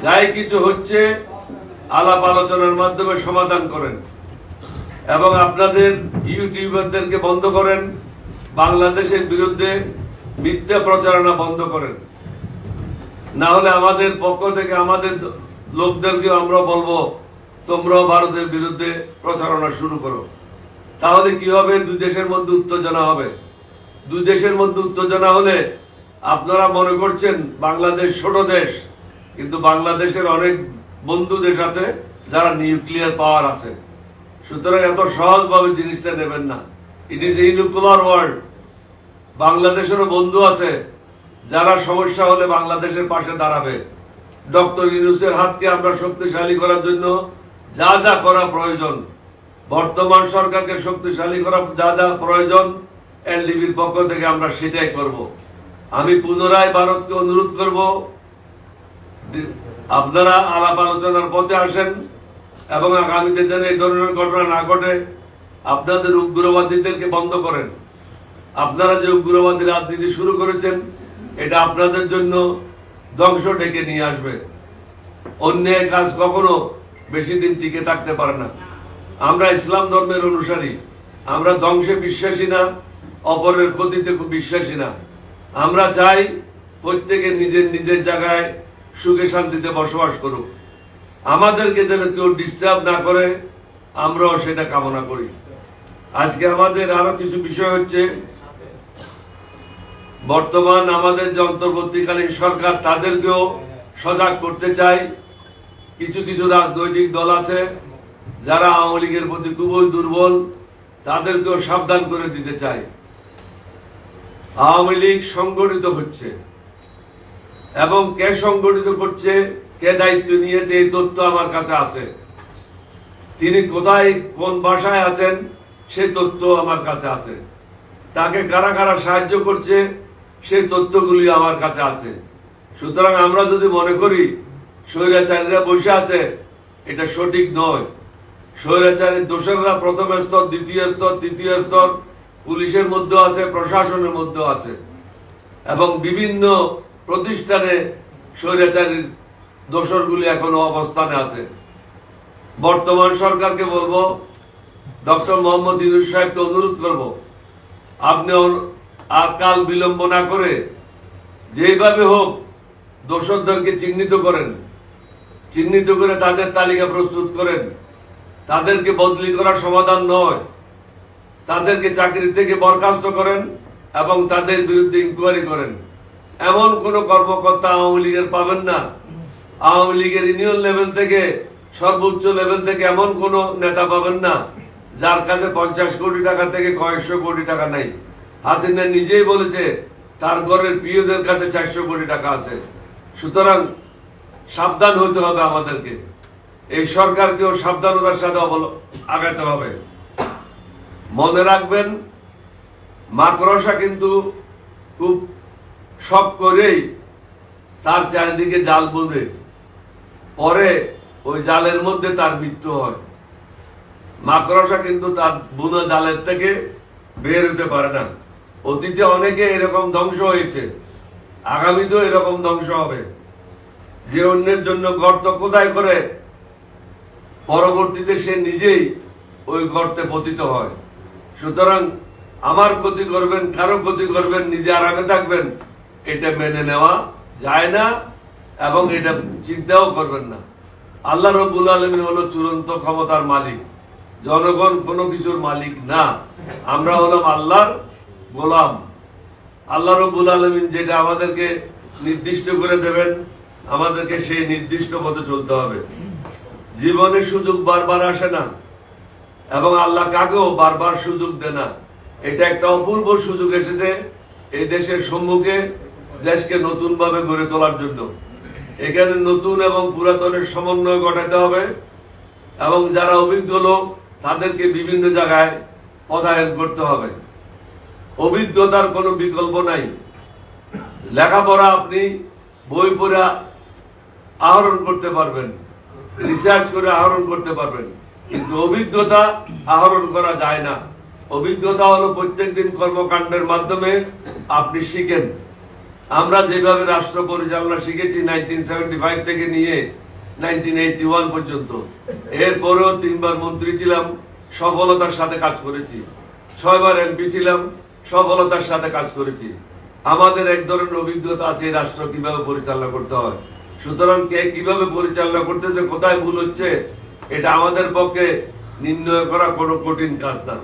যাই কিছু হচ্ছে আলাপ আলোচনার মাধ্যমে সমাধান করেন এবং আপনাদের ইউটিউবারদেরকে বন্ধ করেন, বাংলাদেশের বিরুদ্ধে মিথ্যা প্রচারণা বন্ধ করেন। না হলে আমাদের পক্ষ থেকে আমাদের লোকদেরকে আমরা বলবো তোমরাও ভারতের বিরুদ্ধে প্রচারণা শুরু করো। তাহলে কি হবে? দুই দেশের মধ্যে উত্তেজনা হবে। দুই দেশের মধ্যে উত্তেজনা হলে আপনারা মনে করছেন বাংলাদেশ ছোট দেশ, কিন্তু বাংলাদেশের অনেক বন্ধু দেশ আছে যারা নিউক্লিয়ার পাওয়ার আছে। সুতরাং এত সহজভাবে জিনিসটা নেবেন না। It is unipolar world. বাংলাদেশেরও বন্ধু আছে যারা সমস্যা হলে বাংলাদেশের পাশে দাঁড়াবে। ডক্টর ইউনূসের হাতকে আমরা শক্তিশালী করার জন্য যা যা করা প্রয়োজন, বর্তমান সরকারকে শক্তিশালী করা যা যা প্রয়োজন, এলডিবির পক্ষ থেকে আমরা সেটাই করব। আমি পুনরায় ভারতকে অনুরোধ করব, আপনারা আলাপ আলোচনার পথে আসেন এবং আগামীতে যেন এই ধরনের ঘটনা না ঘটে। আপনাদের উগ্রবাদীদেরকে বন্ধ করেন। আপনারা যে উগ্রবাদী রাজনীতি শুরু করেছেন, এটা আপনাদের জন্য ধ্বংস ডেকে নিয়ে আসবে। অন্যায় কাজ কখনো বেশি দিন টিকে থাকতে পারে না। আমরা ইসলাম ধর্মের অনুসারী, আমরা ধ্বংসে বিশ্বাসী না, অপরের ক্ষতিতে বিশ্বাসী না। আমরা চাই প্রত্যেকে নিজের নিজের জায়গায় সুখে শান্তিতে বসবাস করুক। আমাদেরকে যেন কেউ ডিস্টার্ব না করে, আমরাও সেটা কামনা করি। আজকে আমাদের আরো কিছু বিষয় হচ্ছে, বর্তমান আমাদের যে অন্তর্বর্তীকালীন সরকার, তাদেরকেও সজাগ করতে চাই। কিছু কিছু রাজনৈতিক দল আছে যারা আওয়ামী লীগের প্রতি খুবই দুর্বল, তাদেরকেও সাবধান করে দিতে চাই। আওয়ামী লীগ সংগঠিত হচ্ছে এবং কে সংগঠিত করছে, কে দায়িত্ব নিয়েছে, এই তথ্য আমার কাছে আছে। তিনি কোথায় কোন বাসায় আছেন সেই তথ্য আমার কাছে আছে। তাকে কারা কারা সাহায্য করছে সেই তথ্যগুলি আমার কাছে আছে। সুতরাং আমরা যদি মনে করি স্বৈরাচারীরা বসে আছে, এটা সঠিক নয়। স্বৈরাচারীর দোষররা প্রথম স্তর, দ্বিতীয় স্তর, তৃতীয় স্তর, পুলিশের মধ্যে আছে, প্রশাসনের মধ্যে আছে এবং বিভিন্ন প্রতিষ্ঠানে স্বৈরাচারীর দোষরগুলি এখনো অবস্থানে আছে। বর্তমান সরকারকে বলবো, ডক্টর মোহাম্মদ ইউনূস সাহেবকে অনুরোধ করব, আপনি আর কাল বিলম্ব না করে যেভাবে হোক দোষরদেরকে চিহ্নিত করেন, চিহ্নিত করে তাদের তালিকা প্রস্তুত করেন। তাদেরকে বদলি করার সমাধান নয়, তাদেরকে চাকরি থেকে বরখাস্ত করেন এবং তাদের বিরুদ্ধে ইনকোয়ারি করেন। এমন কোন কর্মকর্তা আওয়ামী লীগের পাবেন না, আওয়ামী লীগের ইউনিয়ন লেভেল থেকে সর্বোচ্চ লেভেল থেকে এমন কোন নেতা পাবেন না যার কাছে 50 কোটি টাকা থেকে কয়েকশো কোটি টাকা নাই। হাসিনা নিজেই বলেছে তার ঘরের প্রিয়দের কাছে 400 কোটি টাকা আছে। সুতরাং সাবধান হতে হবে আমাদেরকে। এই সরকারকেও সাবধানতার সাথে আগাতে হবে। মনে রাখবেন, মাকড়সা কিন্তু খুব শখ করেই তার চারিদিকে জাল বুনে, পরে ওই জালের মধ্যে তার মৃত্যু হয়। মাকড়সা কিন্তু তার বুনা জালের থেকে বের হতে পারে না। অতীতে অনেকে এরকম ধ্বংস হয়েছে, আগামীতেও এরকম ধ্বংস হবে। যে অন্যের জন্য গর্ত খোদাই করে পরবর্তীতে সে নিজেই ওই গর্তে পতিত হয়। সুতরাং আমার ক্ষতি করবেন, কারো ক্ষতি করবেন, নিজে আরামে থাকবেন, এটা মেনে নেওয়া যায় না এবং এটা চিন্তাও করবেন না। আল্লাহ রাব্বুল আলামিন হলো চূড়ান্ত ক্ষমতার মালিক, জনগণ কোনো কিছুর মালিক না। আমরা হলাম আল্লাহর গোলাম। আল্লাহ রাব্বুল আলামিন যেটা আমাদেরকে নির্দিষ্ট করে দেবেন, আমাদেরকে সেই নির্দিষ্ট পথে চলতে হবে। জীবনে সুযোগ বারবার আসে না এবং আল্লাহ কাকেও বারবার সুযোগ দেয় না। এটা একটা অপূর্ব সুযোগ এসেছে এই দেশের সম্মুখে, দেশকে নতুন ভাবে গড়ে তোলার জন্য। এখানে নতুন এবং পুরাতনের সমন্বয় ঘটাতে হবে এবং যারা অভিজ্ঞ লোক তাদেরকে বিভিন্ন জায়গায় পদায়ন করতে হবে। অভিজ্ঞতার কোনো বিকল্প নাই। লেখাপড়া আপনি বই পড়ে আহরণ করতে পারবেন, রিসার্চ করে আহরণ করতে পারবেন, কিন্তু অভিজ্ঞতা আহরণ করা যায় না। অভিজ্ঞতা হলো প্রত্যেকদিন কর্মকাণ্ডের মাধ্যমে আপনি শিখেন। আমরা যেভাবে রাষ্ট্র পরিচালনা শিখেছি 1975 থেকে নিয়ে 1981 পর্যন্ত, এরপরেও 3 বার মন্ত্রী ছিলাম, সফলতার সাথে কাজ করেছি। 6 বার এমপি ছিলাম, সফলতার সাথে কাজ করেছি। আমাদের এক ধরনের অভিজ্ঞতা আছে এই রাষ্ট্র কিভাবে পরিচালনা করতে হয়। সুতরাং কে কিভাবে পরিচালনা করতেছে, কোথায় ভুল হচ্ছে, এটা আমাদের পক্ষে নির্ণয় করা কোনো কঠিন কাজ না।